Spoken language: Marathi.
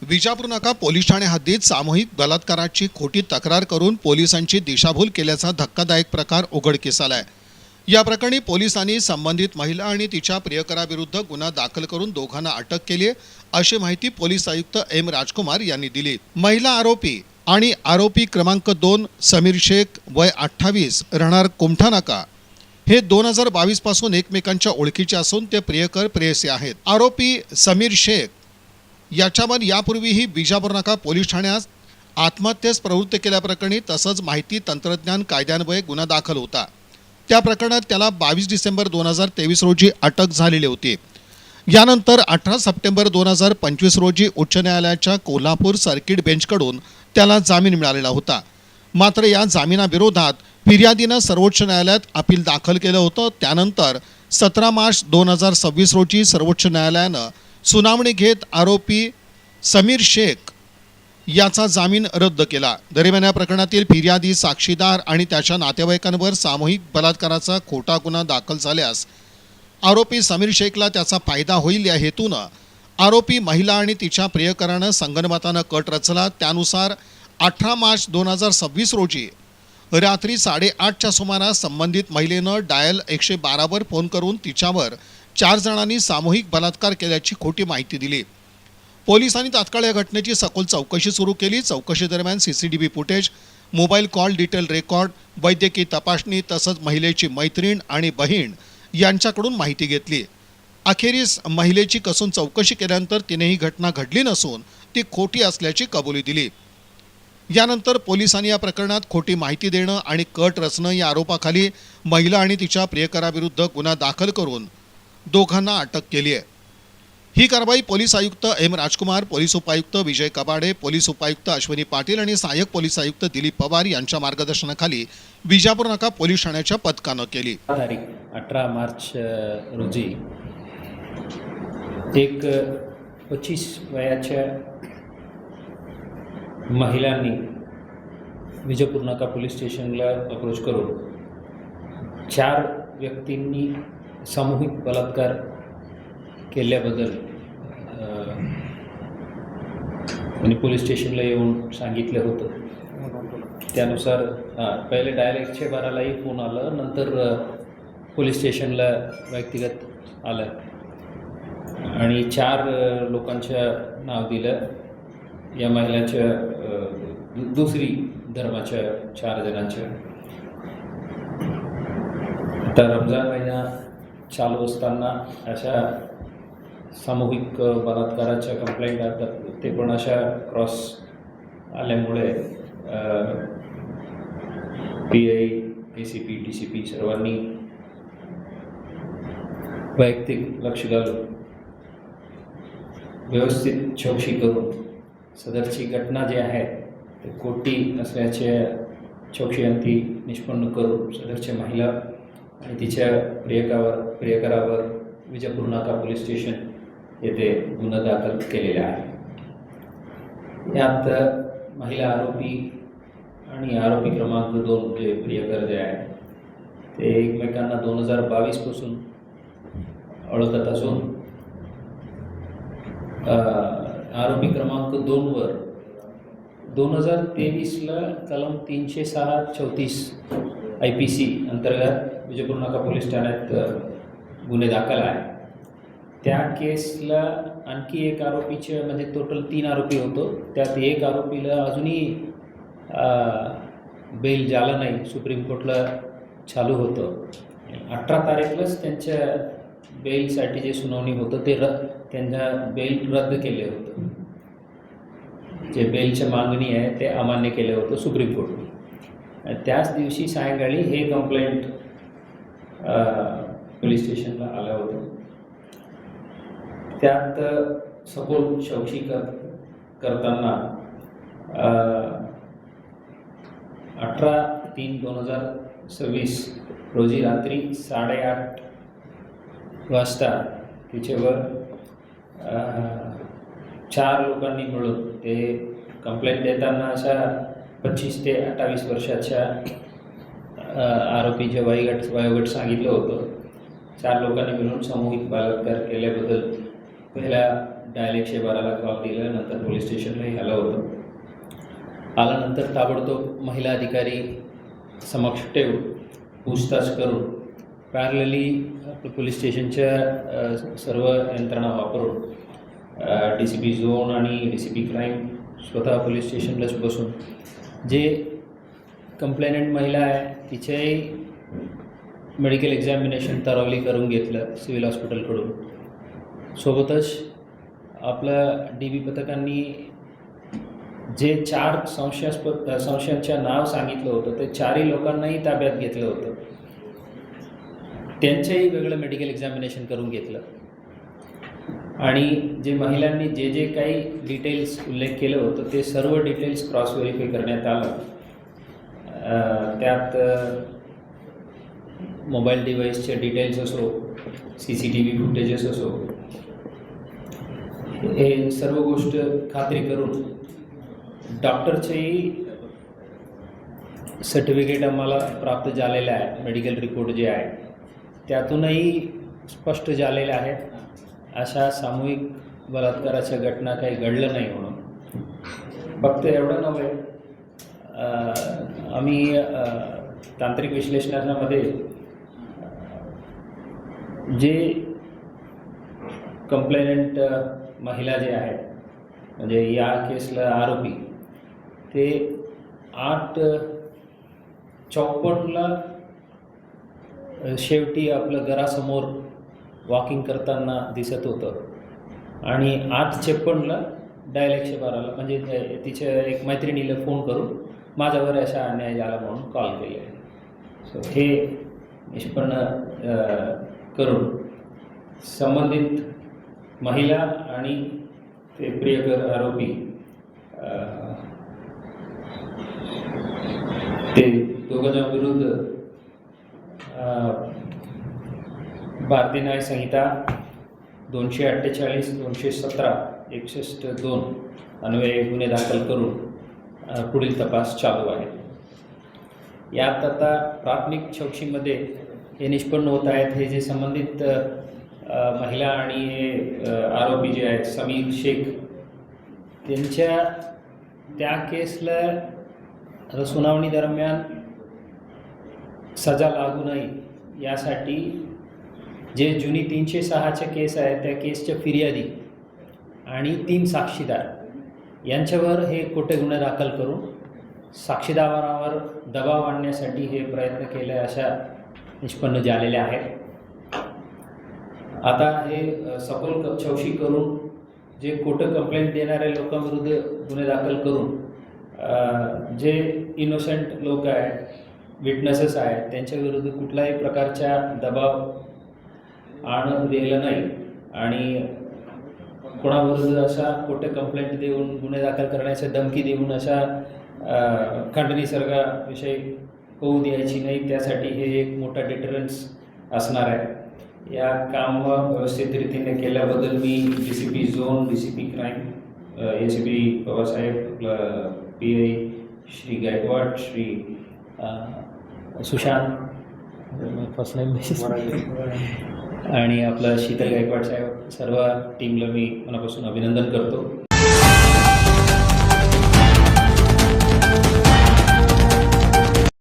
विजापूर नाका पोलीस ठाणे हद्दीत सामूहिक बलात्काराची खोटी तक्रार करून पोलिसांची दिशाभूल केल्याचा धक्कादायक प्रकार उघडकीस आलाय। या प्रकरणी पोलिसांनी संबंधित महिला आणि तिच्या प्रियकराविरुद्ध गुन्हा दाखल करून दोघांना अटक केली आहे, अशी माहिती पोलीस आयुक्त एम राजकुमार यांनी दिली। महिला आरोपी आणि आरोपी क्रमांक 2 समीर शेख वय 28 राहणार कुमठा नाका हे 2022 पासून एकमेकांच्या ओळखीचे असून ते प्रियकर प्रेयसी आहेत। आरोपी समीर शेख याच्यावर यापूर्वीही विजापूर नाका पोलीस ठाण्यात आत्महत्येस प्रवृत्त केल्याप्रकरणी तसंच माहिती तंत्रज्ञान कायद्यान्वये गुन्हा दाखल होता। त्या प्रकरणात त्याला 22 डिसेंबर 2023 रोजी अटक झालेली होती। यानंतर 18 सप्टेंबर 2025 रोजी उच्च न्यायालयाच्या कोल्हापूर सर्किट बेंचकडून त्याला जामीन मिळालेला होता। मात्र या जामिनाविरोधात फिर्यादीनं सर्वोच्च न्यायालयात अपील दाखल केलं होतं। त्यानंतर 17 मार्च 2026 रोजी सर्वोच्च न्यायालयानं सुनावणी घेत आरोपी समीर शेख याचा जामीन रद्द केला। दरम्यान या प्रकरणातील फिर्यादी, साक्षीदार आणि त्याच्या नातेवाईकांवर सामूहिक बलात्काराचा खोटा गुन्हा दाखल झाल्यास आरोपी समीर शेखला त्याचा फायदा होईल या हेतूनं आरोपी महिला आणि तिच्या प्रियकरानं संगनमतानं कट रचला। त्यानुसार 18 मार्च 2026 रोजी रात्री 8:30च्या सुमारास संबंधित महिलेनं डायल 112 वर फोन करून तिच्यावर 4 जणांनी सामूहिक बलात्कार केल्याची खोटी माहिती दिली। पोलिसांनी तात्काळ या घटनेची सखोल चौकशी सुरू केली। चौकशी दरम्यान CCTV footage, mobile call detail record, वैद्यकीय तपासणी तसंच महिलेची मैत्रीण आणि बहीण यांच्याकडून माहिती घेतली। अखेरीस महिलेची कसून चौकशी केल्यानंतर तिने ही घटना घडली नसून ती खोटी असल्याची कबुली दिली। यानंतर पोलिसांनी या प्रकरणात खोटी माहिती देणं आणि कट रचणं या आरोपाखाली महिला आणि तिच्या प्रियकराविरुद्ध गुन्हा दाखल करून दोघांना अटक केली आहे। ही कारवाई पोलीस आयुक्त एम राजकुमार, पोलीस उपायुक्त विजय कबाडे, पोलीस उपायुक्त अश्विनी पाटील आणि सहाय्यक पोलीस आयुक्त दिलीप पवार यांच्या मार्गदर्शनाखाली विजापूर नाका पोलीस ठाण्याच्या पथकानं केली। तारीख 18 मार्च रोजी एक 25 वयाच्या महिलांनी विजापूर नाका पोलीस स्टेशनला अप्रोच करून 4 व्यक्तींनी सामूहिक बलात्कार केल्याबद्दल त्यांनी पोलीस स्टेशनला येऊन सांगितलं होतं। त्यानुसार पहिले डायल 112लाही फोन आलं, नंतर पोलीस स्टेशनला व्यक्तिगत आलं आणि 4 लोकांचं नाव दिलं। या महिलाच्या दुसरी धर्माच्या 4 जणांच्या आता रमजान महिना चालू असताना अशा सामूहिक बलात्काराच्या कंप्लेंट येतात, ते पण अशा क्रॉस आल्यामुळे PI, ACP, DCP सर्वांनी वैयक्तिक लक्ष घालून व्यवस्थित चौकशी करून सदरची घटना जी आहे ते खोटी असल्याच्या चौकशीअंती निष्पन्न करून सदरच्या महिला आणि तिच्या प्रियकरावर विजापूर नाका पोलीस स्टेशन येथे गुन्हा दाखल केलेला आहे। यात महिला आरोपी आणि आरोपी क्रमांक 2 जे प्रियकर जे आहे ते एकमेकांना 2022 पासून ओळखत असून आरोपी क्रमांक 2 वर 2023ला कलम 306-34 IPC अंतर्गत विजापूर नाका पोलीस ठाण्यात गुन्हे दाखल आहे। त्या केसला आणखी एक आरोपीचे म्हणजे टोटल 3 आरोपी होतो, त्यात एक आरोपीला अजूनही बेल झालं नाही, सुप्रीम कोर्टला चालू होतं। 18 तारीखलाच त्यांच्या बेलसाठी जे सुनावणी होतं ते त्यांना बेल रद्द केले होतं। जे बेलची मागणी आहे ते अमान्य केलं होतं सुप्रीम कोर्टने। त्याच दिवशी सायंकाळी हे कंप्लेंट पोलीस स्टेशनला आलं होतं। त्यात सखोल चौकशी करताना 18/3/2026 रोजी रात्री 8:30 वाजता तिच्यावर 4 लोकांनी मिळून ते कंप्लेंट देताना अशा 25 ते 28 वर्षाच्या आरोपीचे वयोगट सांगितलं होतं। 4 लोकांनी मिळून सामूहिक बलात्कार केल्याबद्दल पहिला डायल 112ला कॉल दिला. नंतर पोलीस स्टेशनलाही आलं होतं. आल्यानंतर ताबडतोब महिला अधिकारी समक्ष ठेवून पूछताछ करून पॅरलली पोलीस स्टेशनच्या सर्व यंत्रणा वापरून DCP झोन आणि DCP क्राईम स्वतः पोलीस स्टेशनलाच बसून जे कंप्लेनंट महिला आहे तिच्याही मेडिकल एक्झामिनेशन तरावली करून घेतलं सिव्हिल हॉस्पिटलकडून. सोबतच आपलं DB पथकांनी जे 4 संशयांच्या नाव सांगितलं होतं ते 4ही लोकांनाही ताब्यात घेतलं होतं. त्यांचंही वेगळं मेडिकल एक्झामिनेशन करून घेतलं आणि जे महिलांनी जे जे काही डिटेल्स उल्लेख केलं होतं ते सर्व डिटेल्स क्रॉस व्हेरीफाय करण्यात आलं. त्यात मोबाईल डिव्हाइसचे डिटेल्स असो, CCTV फुटेजेस असो, हे सर्व गोष्ट खात्री करून डॉक्टरचेही सर्टिफिकेट आम्हाला प्राप्त झालेलं आहे. मेडिकल रिपोर्ट जे आहे त्यातूनही स्पष्ट झालेले आहेत अशा सामूहिक बलात्काराच्या घटना काही घडलं नाही म्हणून. फक्त एवढं नव्हे, आम्ही तांत्रिक विश्लेषणामध्ये जे कंप्लेनंट महिला जे आहेत म्हणजे या केसला आरोपी ते 8:54ला शेवटी आपलं घरासमोर वॉकिंग करताना दिसत होतं आणि 8:56ला डायल 112ला म्हणजे तिच्या एक मैत्रिणीला फोन करून माझ्यावर अशा अन्याय झाला म्हणून कॉल केले. सो हे निष्पन्न करून संबंधित महिला आणि ते प्रियकर आरोपी ते दोघांच्या विरुद्ध भारतीय न्याय संहिता 248, 217, 61(2) अन्वये गुन्हे दाखल करून पुढील तपास चालू आहे. यात आता प्राथमिक चौकशीमध्ये हे निष्पन्न होत आहेत हे जे संबंधित महिला आणि आरोपी जे आहेत समीर शेख त्यांच्या त्या केसला आता सुनावणी दरम्यान सजा लागू नये यासाठी जे जुनी 306चे केस आहे त्या केसच्या फिर्यादी आणि 3 साक्षीदार यांच्यावर हे खोटे गुन्हे दाखल करून साक्षीदारावर दबाव आणण्यासाठी हे प्रयत्न केले अशा निष्पन्न झालेले आहेत. आता हे सखोल चौकशी करून जे खोटं कंप्लेंट देणाऱ्या लोकांविरुद्ध गुन्हे दाखल करून जे इनोसेंट लोक आहेत, विटनेसेस आहेत, त्यांच्याविरुद्ध कुठल्याही प्रकारच्या दबाव आणून दिलं नाही आणि कोणाविरुद्ध अशा खोटे कंप्लेंट देऊन गुन्हे दाखल करण्याची धमकी देऊन अशा खंडणी सर्गाविषयी होऊ द्यायची नाही. त्यासाठी हे एक मोठा डिटरन्स असणार आहे. या काम व्यवस्थित रीतीने केल्याबद्दल मी DCP zone, DCP crime, ACP पवारसाहेब, PI Shri Gaikwad, Shri Sushant first name आणि आपलं शीतल गायकवाड साहेब सर्व टीमला मी मनापासून अभिनंदन करतो.